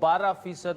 12%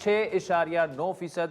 6.9%,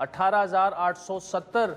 18,870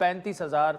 35,000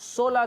16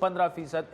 15%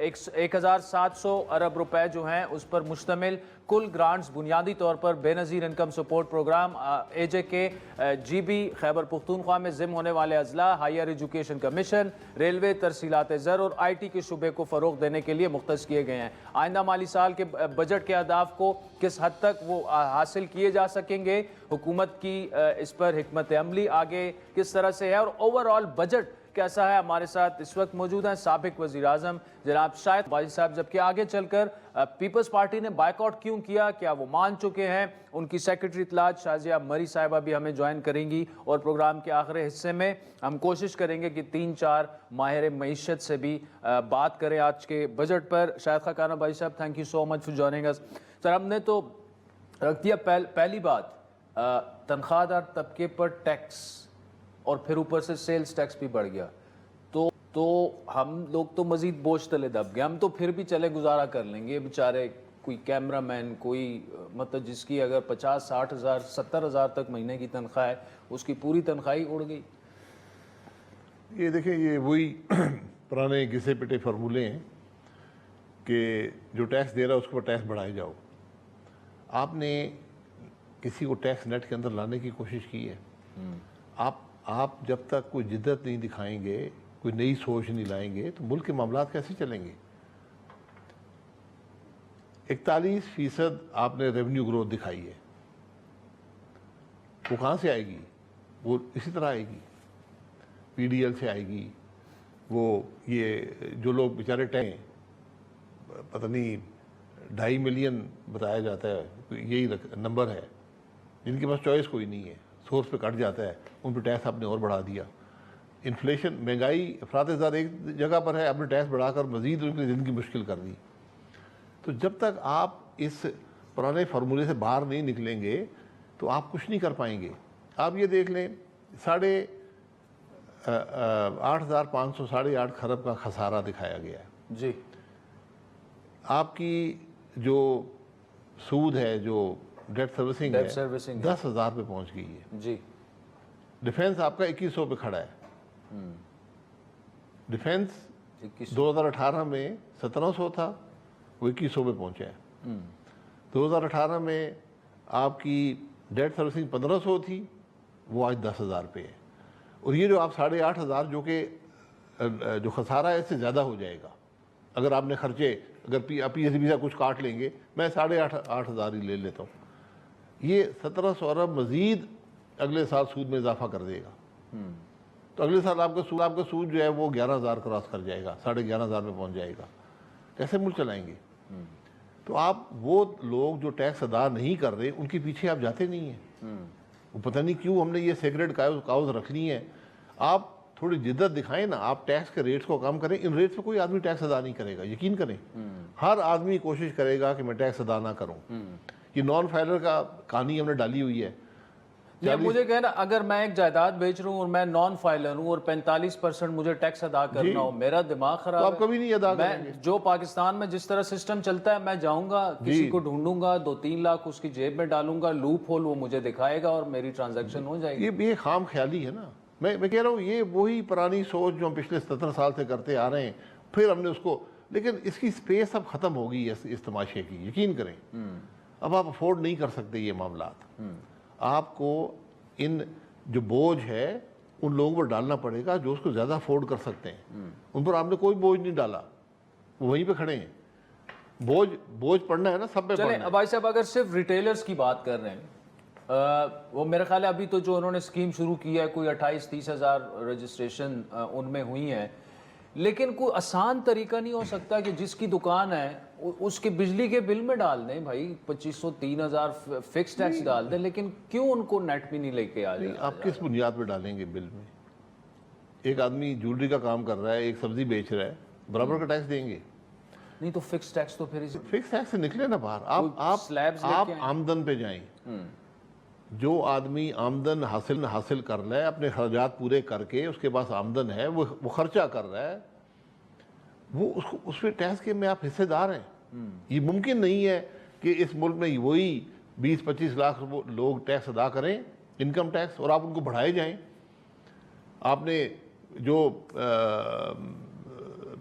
1700 ارب روپے جو ہیں اس پر مشتمل کل گرانٹس بنیادی طور پر بے نظیر انکم سپورٹ پروگرام اے جے کے جی بی خیبر پختونخوا میں ضم ہونے والے اضلاع ہائر ایجوکیشن کمیشن ریلوے ترسیلات زر اور آئی ٹی کے شعبے کو فروغ دینے کے لیے مختص کیے گئے ہیں. آئندہ مالی سال کے بجٹ کے اہداف کو کس حد تک وہ حاصل کیے جا سکیں گے, حکومت کی اس پر حکمت عملی آگے کس طرح سے ہے, اور اوور آل بجٹ کیسا ہے. ہمارے ساتھ اس وقت موجود ہیں سابق وزیر اعظم جناب شاہد باجی صاحب, جبکہ آگے چل کر پیپلز پارٹی نے بائیک آؤٹ کیوں کیا, کیا وہ مان چکے ہیں, ان کی سیکرٹری اطلاعات شازیہ مری صاحبہ بھی ہمیں جوائن کریں گی, اور پروگرام کے آخری حصے میں ہم کوشش کریں گے کہ 3-4 ماہر معیشت سے بھی بات کریں آج کے بجٹ پر. شاہد خاقانہ باجی صاحب, thank you so much for joining us. Sir, ہم نے تو رکھ دیا پہلی بات تنخواہ دار طبقے پر ٹیکس, اور پھر اوپر سے سیلز ٹیکس بھی بڑھ گیا, تو ہم لوگ تو مزید بوجھ تلے دب گئے. ہم تو پھر بھی چلے گزارا کر لیں گے, بیچارے کوئی کیمرہ مین, کوئی مطلب جس کی اگر 50-60 ہزار 70 ہزار تک مہینے کی تنخواہ ہے, اس کی پوری تنخواہ اڑ گئی. یہ دیکھیں, یہ وہی پرانے گھسے پٹے فارمولے ہیں کہ جو ٹیکس دے رہا ہے اس کو ٹیکس بڑھائے جاؤ. آپ نے کسی کو ٹیکس نیٹ کے اندر لانے کی کوشش کی ہے؟ آپ جب تک کوئی جدت نہیں دکھائیں گے, کوئی نئی سوچ نہیں لائیں گے, تو ملک کے معاملات کیسے چلیں گے؟ 41% آپ نے ریونیو گروتھ دکھائی ہے, وہ کہاں سے آئے گی؟ وہ اسی طرح آئے گی, پی ڈی ایل سے آئے گی. وہ یہ جو لوگ بیچارے پتہ نہیں 2.5 ملین بتایا جاتا ہے, یہی نمبر ہے, جن کے پاس چوائس کوئی نہیں ہے, سورس پہ کٹ جاتا ہے, ان پہ ٹیکس آپ نے اور بڑھا دیا. انفلیشن, مہنگائی افراط زر ایک جگہ پر ہے, آپ نے ٹیکس بڑھا کر مزید ان کی زندگی مشکل کر دی. تو جب تک آپ اس پرانے فارمولے سے باہر نہیں نکلیں گے تو آپ کچھ نہیں کر پائیں گے. آپ یہ دیکھ لیں, 8,500 8.5 خرب کا خسارہ دکھایا گیا ہے. جی, آپ کی جو سود ہے, جو ڈیٹ سروسنگ ہے, 10,000 پہ پہنچ گئی ہے. جی, ڈیفینس آپ کا 2100 پہ کھڑا ہے. ڈیفینس 2018 میں 1700 تھا, وہ 2100 پہ پہنچا ہے. 2018 میں آپ کی ڈیٹ سروسنگ 1500 تھی, وہ آج 10,000 پہ ہے. اور یہ جو آپ 8,500 جو کہ جو خسارہ ہے, اس سے زیادہ ہو جائے گا اگر آپ نے خرچے, اگر پی ایس بی سے کچھ کاٹ لیں گے, میں 8,500 ہی لے لیتا ہوں. یہ 1,700 ارب مزید اگلے سال سود میں اضافہ کر دے گا. تو اگلے سال آپ کا سود جو ہے وہ 11,000 کراس کر جائے گا, 11,500 پہ پہنچ جائے گا. کیسے ملک چلائیں گے؟ تو آپ وہ لوگ جو ٹیکس ادا نہیں کر رہے, ان کے پیچھے آپ جاتے نہیں ہیں. وہ پتہ نہیں کیوں ہم نے یہ سیکریٹ کاؤز رکھنی ہے. آپ تھوڑی جدت دکھائیں نا, آپ ٹیکس کے ریٹس کو کم کریں. ان ریٹس پہ کوئی آدمی ٹیکس ادا نہیں کرے گا, یقین کریں. ہر آدمی کوشش کرے گا کہ میں ٹیکس ادا نہ کروں. یہ نان فائلر کا کہانی ہم نے ڈالی ہوئی ہے. مجھے کہنا, اگر میں ایک جائیداد بیچ رہا ہوں اور میں نان فائلر ہوں اور 45% مجھے ٹیکس ادا کرنا ہو, میرا دماغ خراب ہے. آپ کبھی نہیں ادا کریں گے. جو پاکستان میں جس طرح سسٹم چلتا ہے, میں جاؤں گا, کسی کو ڈھونڈوں گا, 2-3 لاکھ اس کی جیب میں ڈالوں گا, لوپ ہول وہ مجھے دکھائے گا اور میری ٹرانزیکشن ہو جائے گی. یہ خام خیالی ہے نا. میں کہہ رہا ہوں, یہ وہی پرانی سوچ جو ہم پچھلے 17 سال سے کرتے آ رہے ہیں, پھر ہم نے اس کو, لیکن اس کی سپیس اب ختم ہو گئی ہے اس تماشے کی, یقین کریں. اب آپ افورڈ نہیں کر سکتے یہ معاملات. آپ کو ان جو بوجھ ہے ان لوگوں پر ڈالنا پڑے گا جو اس کو زیادہ افورڈ کر سکتے ہیں. ان پر آپ نے کوئی بوجھ نہیں ڈالا, وہ وہیں پہ کھڑے ہیں. بوجھ پڑنا ہے نا سب پہ پڑنا ہے. چلیں بھائی صاحب, اگر صرف ریٹیلرز کی بات کر رہے ہیں, وہ میرا خیال ہے ابھی تو جو انہوں نے اسکیم شروع کی ہے, کوئی 28-30 ہزار رجسٹریشن ان میں ہوئی ہیں, لیکن کوئی آسان طریقہ نہیں ہو سکتا کہ جس کی دکان ہے اس کے بجلی کے بل میں ڈال دیں بھائی 2,500-3,000 فکس ٹیکس ڈال دیں, لیکن کیوں ان کو نیٹ بھی نہیں لے کے آ جائے؟ آپ کس بنیاد پہ ڈالیں گے بل میں؟ ایک آدمی جولری کا کام کر رہا ہے, ایک سبزی بیچ رہا ہے, برابر کا ٹیکس دیں گے؟ نہیں تو فکس ٹیکس تو پھر فکس ٹیکس سے نکلے نا باہر. آپ آمدن پہ جائیں. جو آدمی آمدن حاصل کر رہا ہے, اپنے خرچات پورے کر کے اس کے پاس آمدن ہے, وہ خرچہ کر رہا ہے, وہ اس پہ ٹیکس کے میں آپ حصے دار ہیں. یہ ممکن نہیں ہے کہ اس ملک میں وہی 20-25 لاکھ لوگ ٹیکس ادا کریں, انکم ٹیکس, اور آپ ان کو بڑھائے جائیں. آپ نے جو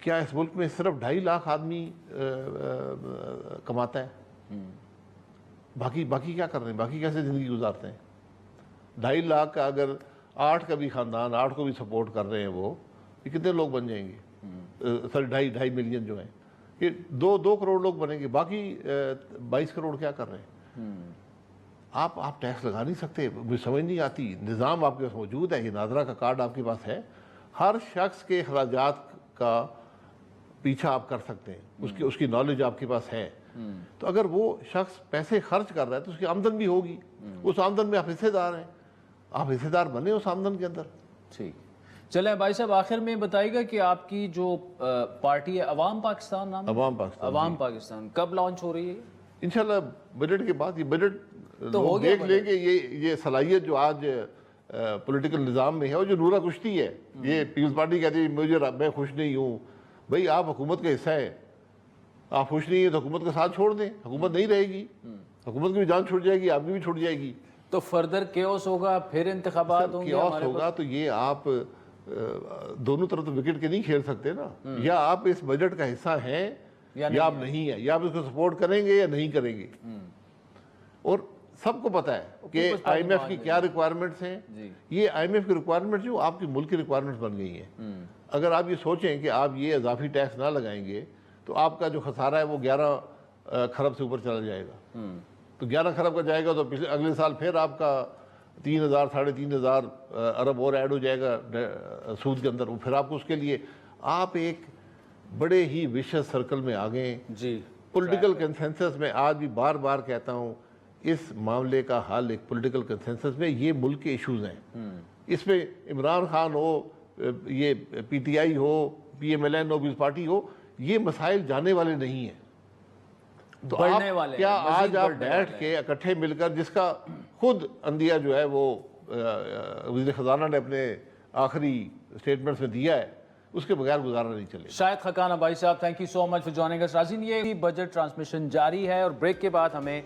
کیا اس ملک میں صرف 2.5 لاکھ آدمی کماتا ہے؟ باقی کیا کر رہے ہیں؟ باقی کیسے زندگی گزارتے ہیں؟ 2.5 لاکھ کا اگر 8 کا بھی خاندان 8 کو بھی سپورٹ کر رہے ہیں وہ، یہ کتنے لوگ بن جائیں گے؟ سر 2.5 ملین جو ہیں، یہ 2 کروڑ لوگ بنیں گے، باقی 22 کروڑ کیا کر رہے ہیں؟ آپ ٹیکس لگا نہیں سکتے، مجھے سمجھ نہیں آتی. نظام آپ کے پاس موجود ہے، یہ ناظرہ کا کارڈ آپ کے پاس ہے، ہر شخص کے اخراجات کا پیچھا آپ کر سکتے ہیں، اس کی نالج آپ کے پاس ہے. تو اگر وہ شخص پیسے خرچ کر رہا ہے تو اس کی آمدن بھی ہوگی، اس آمدن میں آپ حصے دار ہیں، آپ حصے دار بنے اس آمدن کے اندر. ٹھیک، چلیں بھائی صاحب آخر میں بتائیے گا کہ آپ کی جو پارٹی ہے عوام پاکستان نام، عوام پاکستان کب لانچ ہو رہی ہے؟ انشاءاللہ بجٹ کے بعد. یہ بجٹ لوگ دیکھ لیں گے، یہ صلاحیت جو آج پولیٹیکل نظام میں ہے، وہ جو نورا کشتی ہے. یہ پیپلز پارٹی کہتی ہے میں خوش نہیں ہوں. بھئی آپ حکومت کا حصہ ہے، آپ خوش نہیں ہیں تو حکومت کا ساتھ چھوڑ دیں، حکومت نہیں رہے گی، حکومت کی بھی جان چھوٹ جائے گی، آپ کی بھی چھوٹ جائے گی. تو فردر کیوس ہوگا، پھر انتخابات ہوں گے. کیوس ہوگا تو یہ آپ دونوں طرف تو وکٹ کے نہیں کھیل سکتے نا. یا آپ اس بجٹ کا حصہ ہیں یا آپ نہیں ہیں، یا آپ اس کو سپورٹ کریں گے یا نہیں کریں گے. اور سب کو پتا ہے کہ آئی ایم ایف کی کیا ریکوائرمنٹس ہیں. یہ آئی ایم ایف کی ریکوائرمنٹس جو آپ کی ملک کی ریکوائرمنٹس بن گئی ہیں. اگر آپ یہ سوچیں کہ آپ یہ اضافی ٹیکس نہ لگائیں گے تو آپ کا جو خسارہ ہے وہ 11 کھرب سے اوپر چلا جائے گا. تو 11 کھرب کا جائے گا تو اگلے سال پھر آپ کا 3,000 ساڑھے 3,000 ارب اور ایڈ ہو جائے گا سود کے اندر. پھر آپ کو اس کے لیے آپ ایک بڑے ہی ویشس سرکل میں آ گئے. پولیٹیکل کنسنسس میں آج بھی بار بار کہتا ہوں، اس معاملے کا حل ایک پولیٹیکل کنسنسس میں، یہ ملک کے ایشوز ہیں. اس میں عمران خان ہو، یہ پی ٹی آئی ہو، پی ایم ایل این ہو، پیپلز پارٹی ہو، یہ مسائل جانے والے نہیں ہیں. تو آپ کیا آج آپ بیٹھ کے اکٹھے مل کر، جس کا خود اندیا جو ہے وہ وزیر خزانہ نے اپنے آخری اسٹیٹمنٹس میں دیا ہے، اس کے بغیر گزارا نہیں چلے. شاہد خاقان بھائی صاحب، thank you so much for joining us. ناظرین، یہ بجٹ ٹرانسمیشن جاری ہے اور بریک کے بعد ہمیں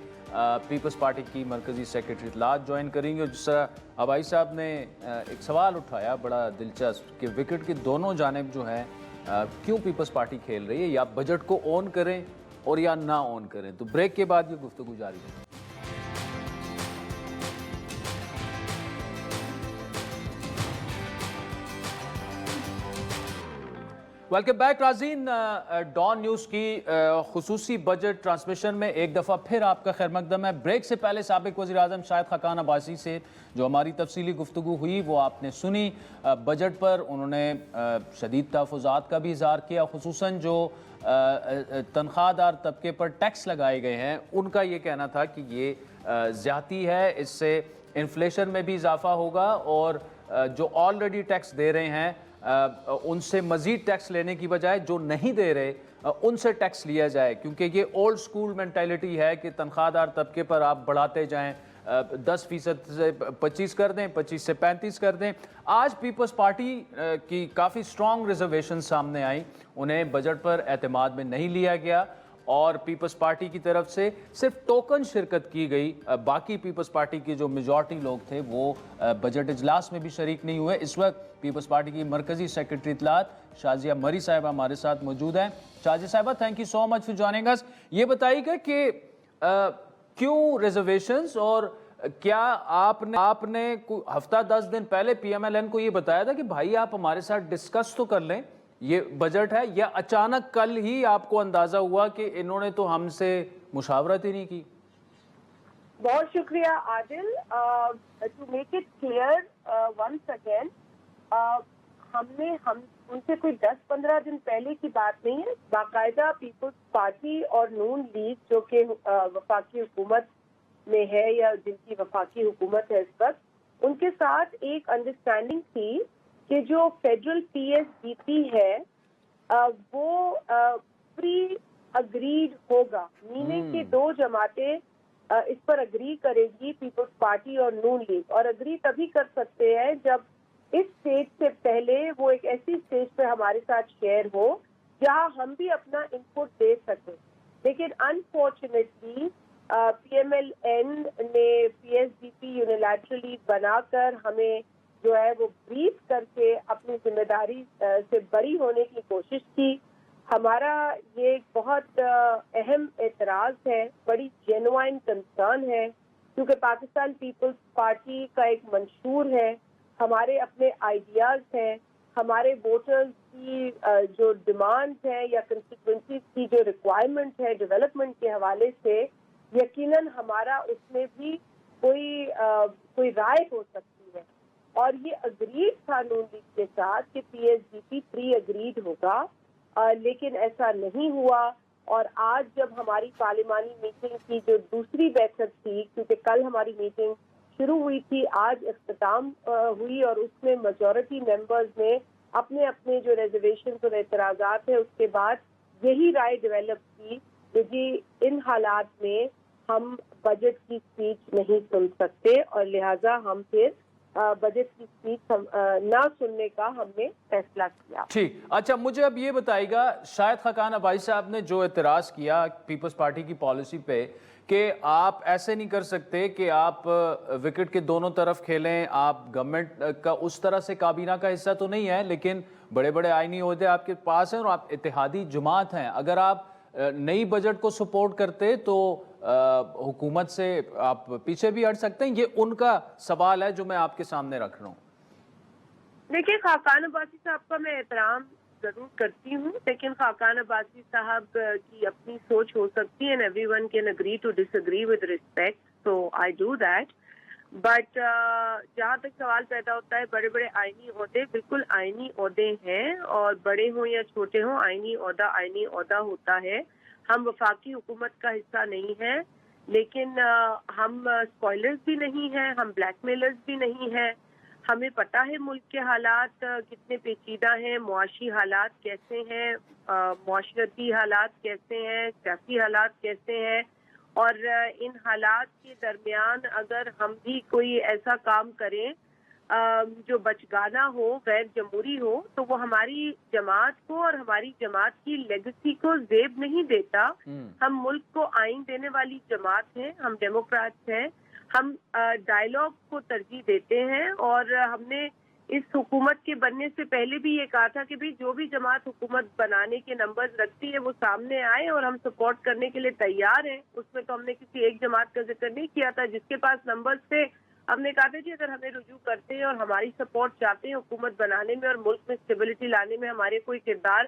پیپلز پارٹی کی مرکزی سیکرٹری اطلاعات جوائن کریں گے. جس طرح ابائی صاحب نے ایک سوال اٹھایا بڑا دلچسپ کہ وکٹ کی دونوں جانب جو ہیں کیوں پیپلز پارٹی کھیل رہی ہے، یا بجٹ کو آن کریں اور یا نہ آن کریں. تو بریک کے بعد یہ گفتگو جاری ہے. ویلکم بیک ناظرین، ڈان نیوز کی خصوصی بجٹ ٹرانسمیشن میں ایک دفعہ پھر آپ کا خیر مقدم ہے. بریک سے پہلے سابق وزیر اعظم شاہد خاقان عباسی سے جو ہماری تفصیلی گفتگو ہوئی وہ آپ نے سنی. بجٹ پر انہوں نے شدید تحفظات کا بھی اظہار کیا، خصوصاً جو تنخواہ دار طبقے پر ٹیکس لگائے گئے ہیں ان کا یہ کہنا تھا کہ یہ زیادتی ہے، اس سے انفلیشن میں بھی اضافہ ہوگا اور جو آلریڈی ٹیکس دے رہے ہیں ان سے مزید ٹیکس لینے کی بجائے جو نہیں دے رہے ان سے ٹیکس لیا جائے. کیونکہ یہ اولڈ سکول مینٹیلٹی ہے کہ تنخواہ دار طبقے پر آپ بڑھاتے جائیں، 10% سے 25 کر دیں، 25 سے 35 کر دیں. آج پیپلز پارٹی کی کافی سٹرانگ ریزرویشن سامنے آئیں، انہیں بجٹ پر اعتماد میں نہیں لیا گیا اور پیپلز پارٹی کی طرف سے صرف ٹوکن شرکت کی گئی. باقی پیپلز پارٹی کے جو میجورٹی لوگ تھے وہ بجٹ اجلاس میں بھی شریک نہیں ہوئے. اس وقت پیپلز پارٹی کی مرکزی سیکرٹری اطلاعات شازیہ مری صاحبہ ہمارے ساتھ موجود ہیں. شازیہ صاحبہ، thank you so much for joining us. یہ بتائیے گا کہ کیوں ریزرویشنز، اور کیا آپ نے ہفتہ 10 دن پہلے پی ایم ایل این کو یہ بتایا تھا کہ بھائی آپ ہمارے ساتھ ڈسکس تو کر لیں یہ بجٹ ہے، یا اچانک کل ہی آپ کو اندازہ ہوا کہ انہوں نے تو ہم سے مشاورت ہی نہیں کی؟ بہت شکریہ Adil. To make it clear once again, ہم ان سے کوئی 10-15 دن پہلے کی بات نہیں ہے. باقاعدہ پیپلز پارٹی اور نون لیگ جو کہ وفاقی حکومت میں ہے یا جن کی وفاقی حکومت ہے اس وقت، ان کے ساتھ ایک انڈرسٹینڈنگ تھی کہ جو فیڈرل پی ایس ڈی پی ہے وہ پری اگریڈ ہوگا، میننگ کہ 2 جماعتیں اس پر اگری کرے گی، پیپلز پارٹی اور نون لیگ. اور اگری تبھی کر سکتے ہیں جب اس اسٹیج سے پہلے وہ ایک ایسی اسٹیج پہ ہمارے ساتھ شیئر ہو جہاں ہم بھی اپنا انپٹ دے سکیں. لیکن unfortunately P M L N نے P S D P unilaterally بنا کر ہمیں جو ہے وہ بریف کر کے اپنی ذمہ داری سے بری ہونے کی کوشش کی. ہمارا یہ ایک بہت اہم اعتراض ہے, بڑی جینوائن کنسرن ہے, کیونکہ پاکستان پیپلز پارٹی کا ایک منشور ہے, ہمارے اپنے آئیڈیاز ہیں, ہمارے ووٹرز کی جو ڈیمانڈ ہے یا کنسٹیٹوئنسیز کی جو ریکوائرمنٹ ہے ڈیولپمنٹ کے حوالے سے, یقیناً ہمارا اس میں بھی کوئی رائے ہو سکتی ہے. اور یہ اگریڈ تھا نون لیگ کے ساتھ کہ پی ایس ڈی پی پری اگریڈ ہوگا, لیکن ایسا نہیں ہوا. اور آج جب ہماری پارلیمانی میٹنگ کی جو دوسری بیٹھک تھی, کیونکہ کل ہماری میٹنگ شروع ہوئی تھی, آج اختتام ہوئی, اور اس میں میجورٹی ممبرز نے اپنے اپنے جو ریزرویشنز اور اعتراضات ہیں اس کے بعد یہی رائے ڈیولپ کی کہ جی ان حالات میں ہم بجٹ کی اسپیچ نہیں سن سکتے, اور لہٰذا ہم پھر بجٹ کی اسپیچ نہ سننے کا ہم نے فیصلہ کیا. ٹھیک, اچھا مجھے اب یہ بتائیے گا, شاہد خاقان عباسی صاحب نے جو اعتراض کیا پیپلز پارٹی کی پالیسی پہ کہ آپ ایسے نہیں کر سکتے کہ آپ وکٹ کے دونوں طرف کھیلیں, آپ گورنمنٹ کا اس طرح سے کابینہ کا حصہ تو نہیں ہے لیکن بڑے بڑے آئینی عہدے آپ کے پاس ہیں اور آپ اتحادی جماعت ہیں, اگر آپ نئی بجٹ کو سپورٹ کرتے تو حکومت سے آپ پیچھے بھی ہٹ سکتے ہیں. یہ ان کا سوال ہے جو میں آپ کے سامنے رکھ رہا ہوں. دیکھیے, خاقان عباسی صاحب کا میں احترام ضرور کرتی ہوں, لیکن خاقان عباسی صاحب کی اپنی سوچ ہو سکتی ہے, everyone can agree to disagree with respect, so I do that. But جہاں تک سوال پیدا ہوتا ہے بڑے بڑے آئینی عہدے, بالکل آئینی عہدے ہیں, اور بڑے ہوں یا چھوٹے ہوں آئینی عہدہ ہوتا ہے. ہم وفاقی حکومت کا حصہ نہیں ہیں, لیکن ہم اسپوائلرز بھی نہیں ہیں, ہم بلیک میلرز بھی نہیں ہیں. ہمیں پتہ ہے ملک کے حالات کتنے پیچیدہ ہیں, معاشی حالات کیسے ہیں, معاشرتی حالات کیسے ہیں, سیاسی حالات کیسے ہیں, اور ان حالات کے درمیان اگر ہم بھی کوئی ایسا کام کریں جو بچگانہ ہو, غیر جمہوری ہو, تو وہ ہماری جماعت کو اور ہماری جماعت کی لیگیسی کو زیب نہیں دیتا. ہم ملک کو آئین دینے والی جماعت ہیں, ہم ڈیموکریٹس ہیں, ہم ڈائیلاگ کو ترجیح دیتے ہیں, اور ہم نے اس حکومت کے بننے سے پہلے بھی یہ کہا تھا کہ بھی جو بھی جماعت حکومت بنانے کے نمبرز رکھتی ہے وہ سامنے آئے اور ہم سپورٹ کرنے کے لیے تیار ہیں. اس میں تو ہم نے کسی ایک جماعت کا ذکر نہیں کیا تھا. جس کے پاس نمبرز تھے ہم نے کہا تھا جی اگر ہمیں رجوع کرتے ہیں اور ہماری سپورٹ چاہتے ہیں حکومت بنانے میں اور ملک میں اسٹیبلٹی لانے میں ہمارے کوئی کردار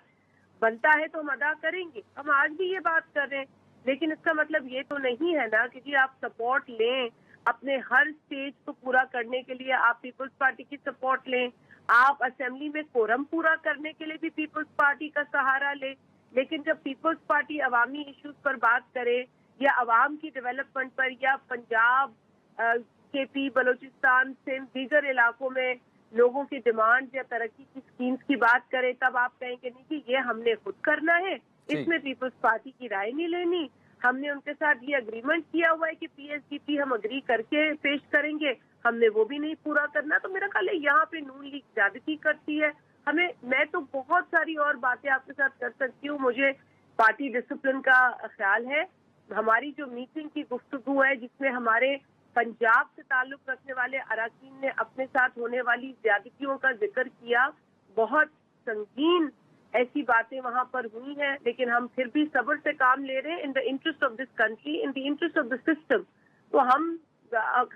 بنتا ہے تو ہم ادا کریں گے. ہم آج بھی یہ بات کر رہے ہیں, لیکن اس کا مطلب یہ تو نہیں ہے نا کہ جی آپ سپورٹ لیں اپنے ہر سٹیج کو پورا کرنے کے لیے, آپ پیپلز پارٹی کی سپورٹ لیں, آپ اسمبلی میں کورم پورا کرنے کے لیے بھی پیپلز پارٹی کا سہارا لیں, لیکن جب پیپلز پارٹی عوامی ایشوز پر بات کرے یا عوام کی ڈیولپمنٹ پر یا پنجاب کے پی, بلوچستان, سندھ, دیگر علاقوں میں لوگوں کی ڈیمانڈ یا ترقی کی اسکیمز کی بات کرے, تب آپ کہیں کہ نہیں کہ یہ ہم نے خود کرنا ہے, اس میں پیپلز پارٹی کی رائے نہیں لینی. ہم نے ان کے ساتھ یہ اگریمنٹ کیا ہوا ہے کہ پی ایس ڈی پی ہم اگری کر کے پیش کریں گے, ہم نے وہ بھی نہیں پورا کرنا. تو میرا خیال ہے یہاں پہ نون لیگ زیادتی کرتی ہے. میں تو بہت ساری اور باتیں آپ کے ساتھ کر سکتی ہوں, مجھے پارٹی ڈسپلن کا خیال ہے. ہماری جو میٹنگ کی گفتگو ہے جس میں ہمارے پنجاب سے تعلق رکھنے والے اراکین نے اپنے ساتھ ہونے والی زیادتیوں کا ذکر کیا, بہت سنگین ایسی باتیں وہاں پر ہوئی ہیں, لیکن ہم پھر بھی صبر سے کام لے رہے ہیں in the interest of this country, in the interest of the system. تو ہم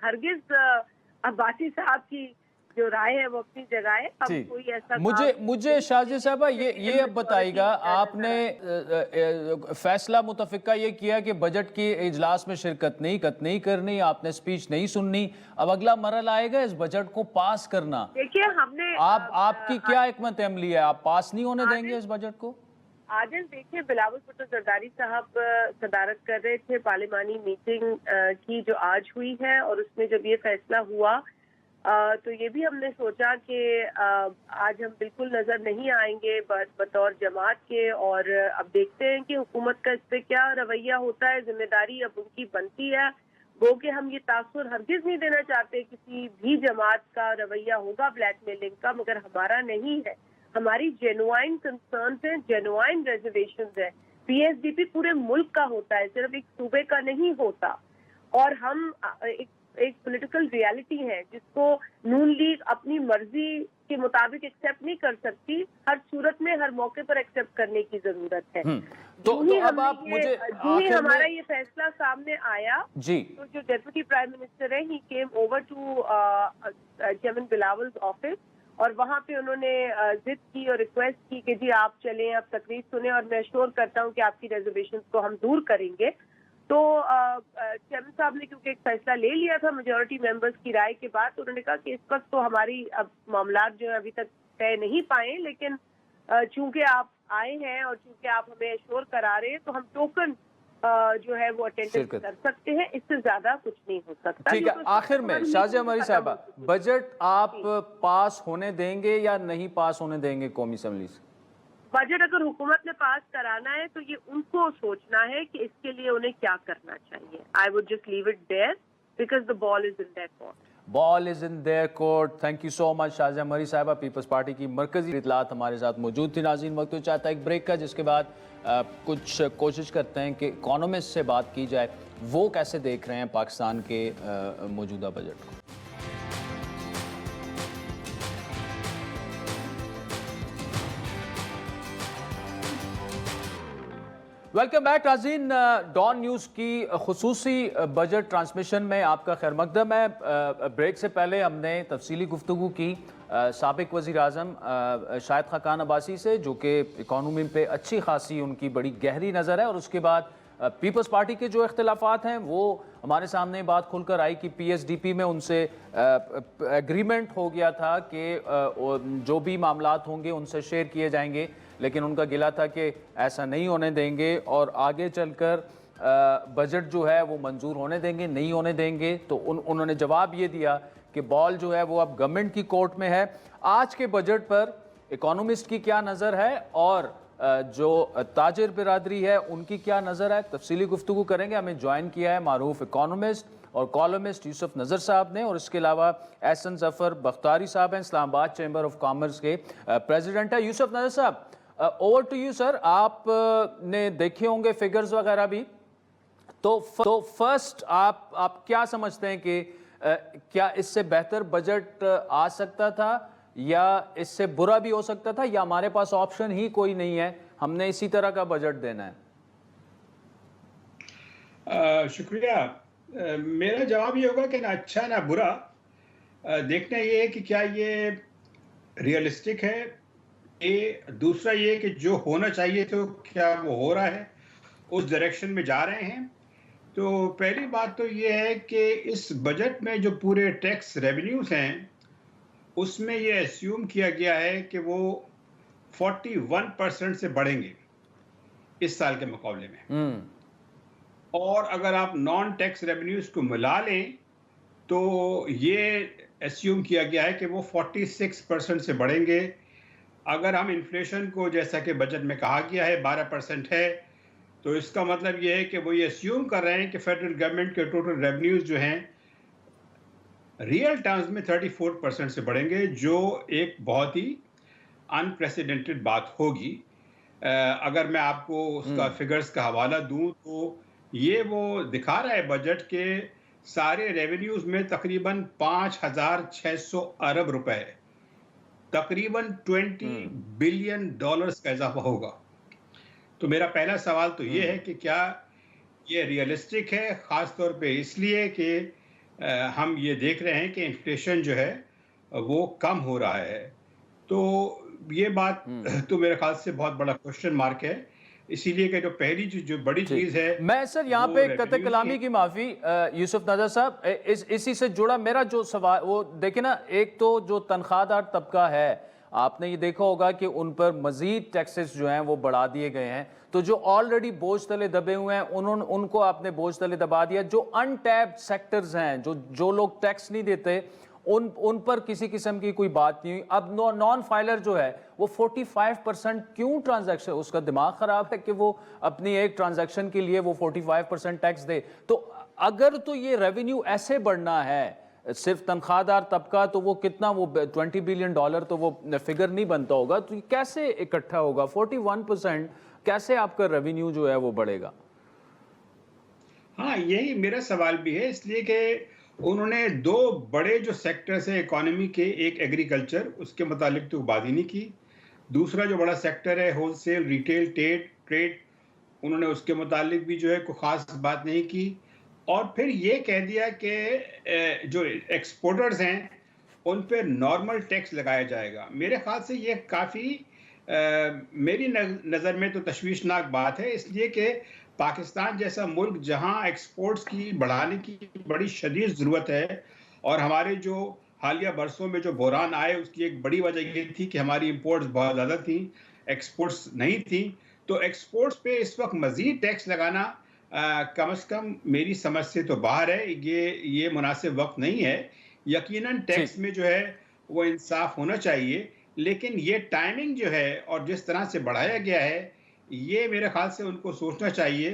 ہرگز عباسی صاحب کی جو رائے ہے وہ اپنی جگہ ہے. اب کوئی ایسا مجھے شاہجی صاحبہ یہ اب بتائیے گا, آپ نے فیصلہ متفقہ یہ کیا کہ بجٹ کی اجلاس میں شرکت نہیں کرنی, آپ نے سپیچ نہیں سننی. اب اگلا مرحلہ آئے گا اس بجٹ کو پاس کرنا. دیکھیے ہم نے آپ کی کیا حکمت عملی ہے, آپ پاس نہیں ہونے دیں گے اس بجٹ کو؟ عادل دیکھیے, بلاول بھٹو زرداری صاحب صدارت کر رہے تھے پارلیمانی میٹنگ کی جو آج ہوئی ہے, اور اس میں جب یہ فیصلہ ہوا تو یہ بھی ہم نے سوچا کہ آج ہم بالکل نظر نہیں آئیں گے بطور جماعت کے, اور اب دیکھتے ہیں کہ حکومت کا اس پہ کیا رویہ ہوتا ہے. ذمہ داری اب ان کی بنتی ہے, وہ کہ ہم یہ تاثر ہرگز نہیں دینا چاہتے کسی بھی جماعت کا رویہ ہوگا بلیک میلنگ کا, مگر ہمارا نہیں ہے. ہماری جینوائن کنسرنز ہیں, جینوائن ریزرویشنز ہیں. پی ایس ڈی پی پورے ملک کا ہوتا ہے, صرف ایک صوبے کا نہیں ہوتا. اور ہم ایک ایک پولیٹیکل ریالٹی ہے جس کو نون لیگ اپنی مرضی کے مطابق ایکسیپٹ نہیں کر سکتی، ہر صورت میں ہر موقع پر ایکسیپٹ کرنے کی ضرورت ہے. تو اب آپ مجھے ہمارا یہ فیصلہ سامنے آیا جی تو جو ڈیپوٹی پرائم منسٹر ہے ہی came over to chairman Bilawal's office, اور وہاں پہ انہوں نے ضد کی اور ریکویسٹ کی کہ جی آپ چلیں، آپ تقریر سنیں، اور میں ایشور کرتا ہوں کہ آپ کی ریزرویشنز کو ہم دور کریں گے. تو چیئرمین صاحب نے کیونکہ ایک فیصلہ لے لیا تھا میجورٹی ممبرز کی رائے کے بعد، تو انہوں نے کہا کہ اس وقت تو ہماری اب معاملات جو ہیں ابھی تک طے نہیں پائے، لیکن چونکہ آپ آئے ہیں اور چونکہ آپ ہمیں ایشور کرا رہے ہیں تو ہم ٹوکن جو ہے وہ اٹینڈنس کر سکتے ہیں، اس سے زیادہ کچھ نہیں ہو سکتا. ٹھیک ہے. آخر میں شازیہ عمری صاحبہ، بجٹ آپ پاس ہونے دیں گے یا نہیں پاس ہونے دیں گے قومی اسمبلی سے؟ بجٹ اگر حکومت نے پاس کرانا ہے تو یہ ان کو سوچنا ہے کہ اس کے لیے انہیں کیا کرنا چاہیے. I would just leave it there because the ball is in their court. Ball is in their court. Thank you so much Shazia Umri صاحبہ، پیپلز پارٹی کی مرکزی اطلاعات ہمارے ساتھ موجود تھی. ناظرین، وقت ہو چاہتا ہے ایک بریک کا، جس کے بعد کچھ کوشش کرتے ہیں کہ اکانومسٹ سے بات کی جائے، وہ کیسے دیکھ رہے ہیں پاکستان کے موجودہ بجٹ کو. ویلکم بیک ناظرین. ڈان نیوز کی خصوصی بجٹ ٹرانسمیشن میں آپ کا خیر مقدم ہے. بریک سے پہلے ہم نے تفصیلی گفتگو کی سابق وزیر اعظم شاہد خاقان عباسی سے، جو کہ اکانومی پہ اچھی خاصی ان کی بڑی گہری نظر ہے، اور اس کے بعد پیپلز پارٹی کے جو اختلافات ہیں وہ ہمارے سامنے بات کھل کر آئی کہ پی ایس ڈی پی میں ان سے ایگریمنٹ ہو گیا تھا کہ جو بھی معاملات ہوں گے ان سے شیئر کیے جائیں گے، لیکن ان کا گلہ تھا کہ ایسا نہیں ہونے دیں گے اور آگے چل کر بجٹ جو ہے وہ منظور ہونے دیں گے، نہیں ہونے دیں گے. تو انہوں نے جواب یہ دیا کہ بال جو ہے وہ اب گورنمنٹ کی کورٹ میں ہے. آج کے بجٹ پر اکانومسٹ کی کیا نظر ہے اور جو تاجر برادری ہے ان کی کیا نظر ہے، تفصیلی گفتگو کریں گے. ہمیں جوائن کیا ہے معروف اکانومسٹ اور کالمسٹ یوسف نظر صاحب نے، اور اس کے علاوہ احسن ظفر بختاری صاحب ہیں، اسلام آباد چیمبر آف کامرس کے پریزیڈنٹ ہے. یوسف نظر صاحب، اوور ٹو یو سر. آپ نے دیکھے ہوں گے فگرز وغیرہ بھی، تو فرسٹ آپ کیا سمجھتے ہیں کہ کیا اس سے بہتر بجٹ آ سکتا تھا یا اس سے برا بھی ہو سکتا تھا، یا ہمارے پاس آپشن ہی کوئی نہیں ہے، ہم نے اسی طرح کا بجٹ دینا ہے؟ شکریہ. میرا جواب یہ ہوگا کہ نہ اچھا نہ برا. دیکھنا یہ ہے کہ کیا یہ ریئلسٹک ہے، دوسرا یہ کہ جو ہونا چاہیے تو کیا وہ ہو رہا ہے، اس ڈائریکشن میں جا رہے ہیں. تو پہلی بات تو یہ ہے کہ اس بجٹ میں جو پورے ٹیکس ریونیوز ہیں اس میں یہ اسیوم کیا گیا ہے کہ وہ 41% سے بڑھیں گے اس سال کے مقابلے میں. اور اگر آپ نان ٹیکس ریونیوز کو ملا لیں تو یہ اسیوم کیا گیا ہے کہ وہ 46% سے بڑھیں گے. اگر ہم انفلیشن کو جیسا کہ بجٹ میں کہا گیا ہے 12% ہے، تو اس کا مطلب یہ ہے کہ وہ یہ اسیوم کر رہے ہیں کہ فیڈرل گورنمنٹ کے ٹوٹل ریونیوز جو ہیں ریئل ٹرمز میں 34% سے بڑھیں گے، جو ایک بہت ہی انپریسیڈنٹڈ بات ہوگی. اگر میں آپ کو اس کا فگرز کا حوالہ دوں تو یہ وہ دکھا رہا ہے بجٹ کے سارے ریونیوز میں تقریباً 5,600 ارب روپے، تقریباً $20 بلین کا اضافہ ہوگا. تو میرا پہلا سوال تو یہ ہے کہ کیا یہ ریئلسٹک ہے، خاص طور پہ اس لیے کہ ہم یہ دیکھ رہے ہیں کہ انفلیشن جو ہے وہ کم ہو رہا ہے. تو یہ بات تو میرے خیال سے بہت بڑا کوشچن مارک ہے. اسی لیے کہ جو پہلی جو بڑی چیز ہے، میں سر یہاں پہ قطع کلامی کی معافی یوسف نظر صاحب، اسی سے جڑا میرا جو سوال، وہ دیکھیں نا، ایک تو جو تنخواہ دار طبقہ ہے، آپ نے یہ دیکھا ہوگا کہ ان پر مزید ٹیکسز جو ہیں وہ بڑھا دیے گئے ہیں. تو جو آلریڈی بوجھ تلے دبے ہوئے ہیں ان کو آپ نے بوجھ تلے دبا دیا. جو ان ٹیپڈ سیکٹرز ہیں، جو لوگ ٹیکس نہیں دیتے، ان پر کسی قسم کی کوئی بات نہیں ہوئی. اب نان فائلر جو ہے وہ 45% کیوں ٹرانزیکشن، اس کا دماغ خراب ہے کہ وہ اپنی ایک ٹرانزیکشن کے لیے وہ 45% ٹیکس دے. تو اگر تو یہ ریونیو ایسے بڑھنا ہے صرف تنخواہ دار طبقہ، تو وہ کتنا، وہ $20 بلین تو وہ فگر نہیں بنتا ہوگا. تو یہ کیسے اکٹھا ہوگا 41%؟ کیسے آپ کا ریونیو جو ہے وہ بڑھے گا؟ ہاں، یہی میرا سوال بھی ہے، اس لیے کہ انہوں نے دو بڑے جو سیکٹرز ہیں اکانومی کے، ایک ایگریکلچر، اس کے متعلق تو بات ہی نہیں کی. دوسرا جو بڑا سیکٹر ہے ہول سیل ریٹیل ٹریڈ، انہوں نے اس کے متعلق بھی جو ہے کوئی خاص بات نہیں کی. اور پھر یہ کہہ دیا کہ جو ایکسپورٹرز ہیں ان پہ نارمل ٹیکس لگایا جائے گا. میرے خیال سے یہ کافی میری نظر میں تو تشویشناک بات ہے، اس لیے کہ پاکستان جیسا ملک جہاں ایکسپورٹس کی بڑھانے کی بڑی شدید ضرورت ہے، اور ہمارے جو حالیہ برسوں میں جو بحران آئے اس کی ایک بڑی وجہ یہ تھی کہ ہماری امپورٹس بہت زیادہ تھیں، ایکسپورٹس نہیں تھیں. تو ایکسپورٹس پہ اس وقت مزید ٹیکس لگانا کم از کم میری سمجھ سے تو باہر ہے. یہ مناسب وقت نہیں ہے. یقیناً ٹیکس میں جو ہے وہ انصاف ہونا چاہیے، لیکن یہ ٹائمنگ جو ہے اور جس طرح سے بڑھایا گیا ہے، یہ میرے خیال سے ان کو سوچنا چاہیے.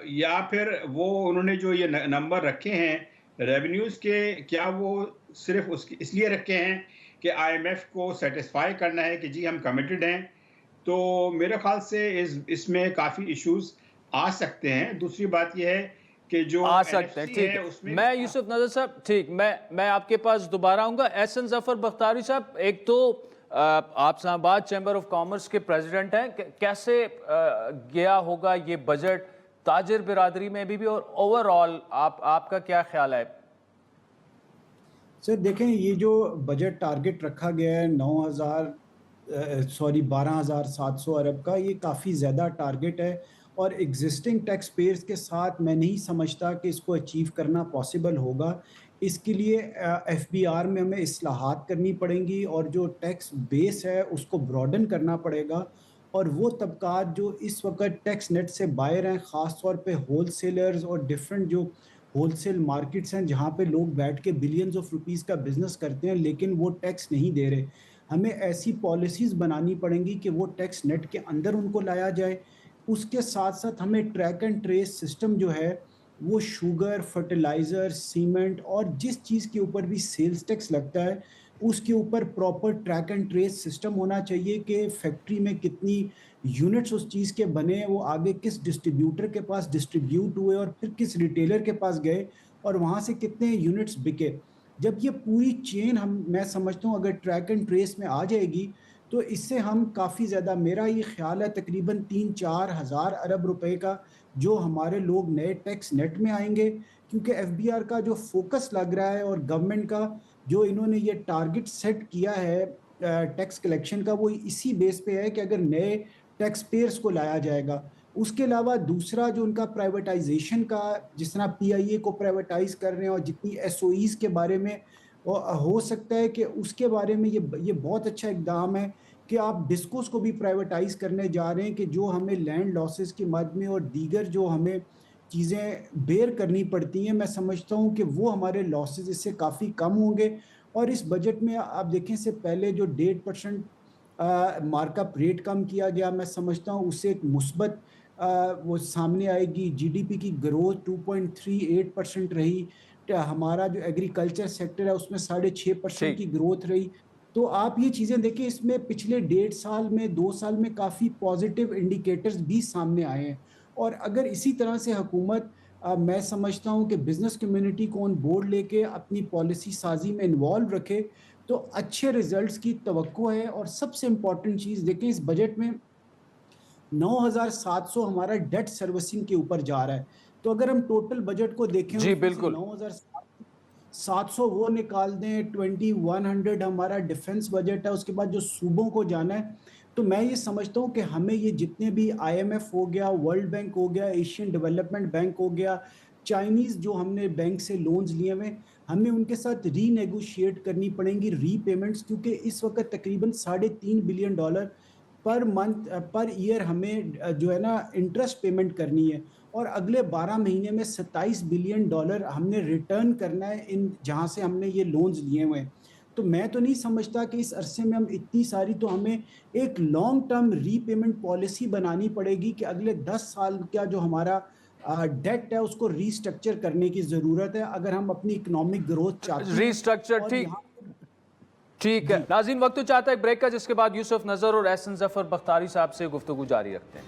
یا پھر وہ انہوں نے جو یہ نمبر رکھے ہیں ریونیوز کے، کیا وہ صرف اس لیے رکھے ہیں کہ آئی ایم ایف کو سیٹسفائی کرنا ہے کہ جی ہم کمیٹڈ ہیں؟ تو میرے خیال سے اس میں کافی ایشوز آ سکتے ہیں. دوسری بات یہ ہے کہ جو آ سکتے ہیں. ٹھیک ہے، میں یوسف نظر صاحب، ٹھیک، میں آپ کے پاس دوبارہ آؤں گا. احسن ظفر بختاری صاحب، ایک تو آپ اسلام آباد چیمبر آف کامرس کے پریزیڈنٹ ہیں، کیسے گیا ہوگا یہ بجٹ تاجر برادری میں بھی اور اوور آل آپ کا کیا خیال ہے؟ سر دیکھیں، یہ جو بجٹ ٹارگٹ رکھا گیا ہے 12,700 ارب کا، یہ کافی زیادہ ٹارگٹ ہے، اور ایگزسٹنگ ٹیکس پیئرز کے ساتھ میں نہیں سمجھتا کہ اس کو اچیو کرنا پاسبل ہوگا. اس کے لیے ایف بی آر میں ہمیں اصلاحات کرنی پڑیں گی، اور جو ٹیکس بیس ہے اس کو براڈن کرنا پڑے گا. اور وہ طبقات جو اس وقت ٹیکس نیٹ سے باہر ہیں، خاص طور پہ ہول سیلرز اور ڈیفرنٹ جو ہول سیل مارکیٹس ہیں جہاں پہ لوگ بیٹھ کے بلینز آف روپیز کا بزنس کرتے ہیں لیکن وہ ٹیکس نہیں دے رہے، ہمیں ایسی پالیسیز بنانی پڑیں گی کہ وہ ٹیکس نیٹ کے اندر ان کو لایا جائے. اس کے ساتھ ساتھ ہمیں ٹریک اینڈ ٹریس سسٹم جو ہے وہ شوگر، فرٹیلائزر، سیمنٹ اور جس چیز کے اوپر بھی سیلز ٹیکس لگتا ہے اس کے اوپر proper track and trace system ہونا چاہیے کہ فیکٹری میں کتنی یونٹس اس چیز کے بنے، وہ آگے کس ڈسٹریبیوٹر کے پاس ڈسٹریبیوٹ ہوئے اور پھر کس ریٹیلر کے پاس گئے اور وہاں سے کتنے یونٹس بکے. جب یہ پوری چین میں سمجھتا ہوں اگر ٹریک اینڈ ٹریس میں آ جائے گی تو اس سے ہم کافی زیادہ، میرا یہ خیال ہے تقریباً 3-4 ہزار ارب روپے کا جو ہمارے لوگ نئے ٹیکس نیٹ میں آئیں گے، کیونکہ ایف بی آر کا جو فوکس لگ رہا ہے اور گورنمنٹ کا جو انہوں نے یہ ٹارگٹ سیٹ کیا ہے ٹیکس کلیکشن کا، وہ اسی بیس پہ ہے کہ اگر نئے ٹیکس پیئرز کو لایا جائے گا. اس کے علاوہ دوسرا جو ان کا پرائیویٹائزیشن کا، جس طرح پی آئی اے کو پرائیویٹائز کر رہے ہیں اور جتنی ایس او ایز کے بارے میں ہو سکتا ہے کہ اس کے بارے میں یہ بہت اچھا اقدام ہے کہ آپ ڈسکوز کو بھی پرائیویٹائز کرنے جا رہے ہیں کہ جو ہمیں لینڈ لاسز کی مد میں اور دیگر جو ہمیں چیزیں بیئر کرنی پڑتی ہیں، میں سمجھتا ہوں کہ وہ ہمارے لاسز اس سے کافی کم ہوں گے. اور اس بجٹ میں آپ دیکھیں سے پہلے جو 1.5% مارک اپ ریٹ کم کیا گیا، میں سمجھتا ہوں اس سے ایک مثبت وہ سامنے آئے گی. جی ڈی پی کی گروتھ 2.38% رہی. ہمارا جو ایگریکلچر سیکٹر ہے اس میں 6.5% کی گروتھ رہی. تو آپ یہ چیزیں دیکھیں، اس میں پچھلے 1.5 سال میں 2 سال میں کافی پازیٹیو انڈیکیٹرز بھی سامنے آئے ہیں. اور اگر اسی طرح سے حکومت، میں سمجھتا ہوں کہ بزنس کمیونٹی کو آن بورڈ لے کے اپنی پالیسی سازی میں انوالو رکھے تو اچھے ریزلٹس کی توقع ہے. اور سب سے امپورٹنٹ چیز دیکھیں، اس بجٹ میں 9,700 ہمارا ڈیٹ سروسنگ کے اوپر جا رہا ہے. تو اگر ہم ٹوٹل بجٹ کو دیکھیں، جی بالکل 9,700 وہ نکال دیں، 2,100 ہمارا ڈیفنس بجٹ ہے، اس کے بعد جو صوبوں کو جانا ہے. تو میں یہ سمجھتا ہوں کہ ہمیں یہ جتنے بھی آئی ایم ایف ہو گیا، ورلڈ بینک ہو گیا، ایشین ڈیولپمنٹ بینک ہو گیا، چائنیز جو ہم نے بینک سے لونز لیے ہوئے، ہمیں ان کے ساتھ ری نیگوشیٹ کرنی پڑیں گی ری پیمنٹس، کیونکہ اس وقت تقریباً $3.5 billion per month per year ہمیں جو ہے نا انٹرسٹ پیمنٹ کرنی ہے. اور اگلے 12 مہینے میں $27 بلین ہم نے ریٹرن کرنا ہے ان جہاں سے ہم نے یہ لونز لیے ہوئے ہیں. تو میں تو نہیں سمجھتا کہ اس عرصے میں ہم اتنی ساری، تو ہمیں ایک لانگ ٹرم ری پیمنٹ پالیسی بنانی پڑے گی کہ اگلے 10 سال کا جو ہمارا ڈیٹ ہے اس کو ری سٹرکچر کرنے کی ضرورت ہے اگر ہم اپنی اکنامک گروتھ چاہتے ہیں. ری سٹرکچر ٹھیک ہے. ناظرین، وقت تو چاہتا ہے ایک بریک کا، جس کے بعد یوسف نظر اور احسن ظفر بختاری صاحب سے گفتگو جاری رکھتے ہیں.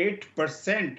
8%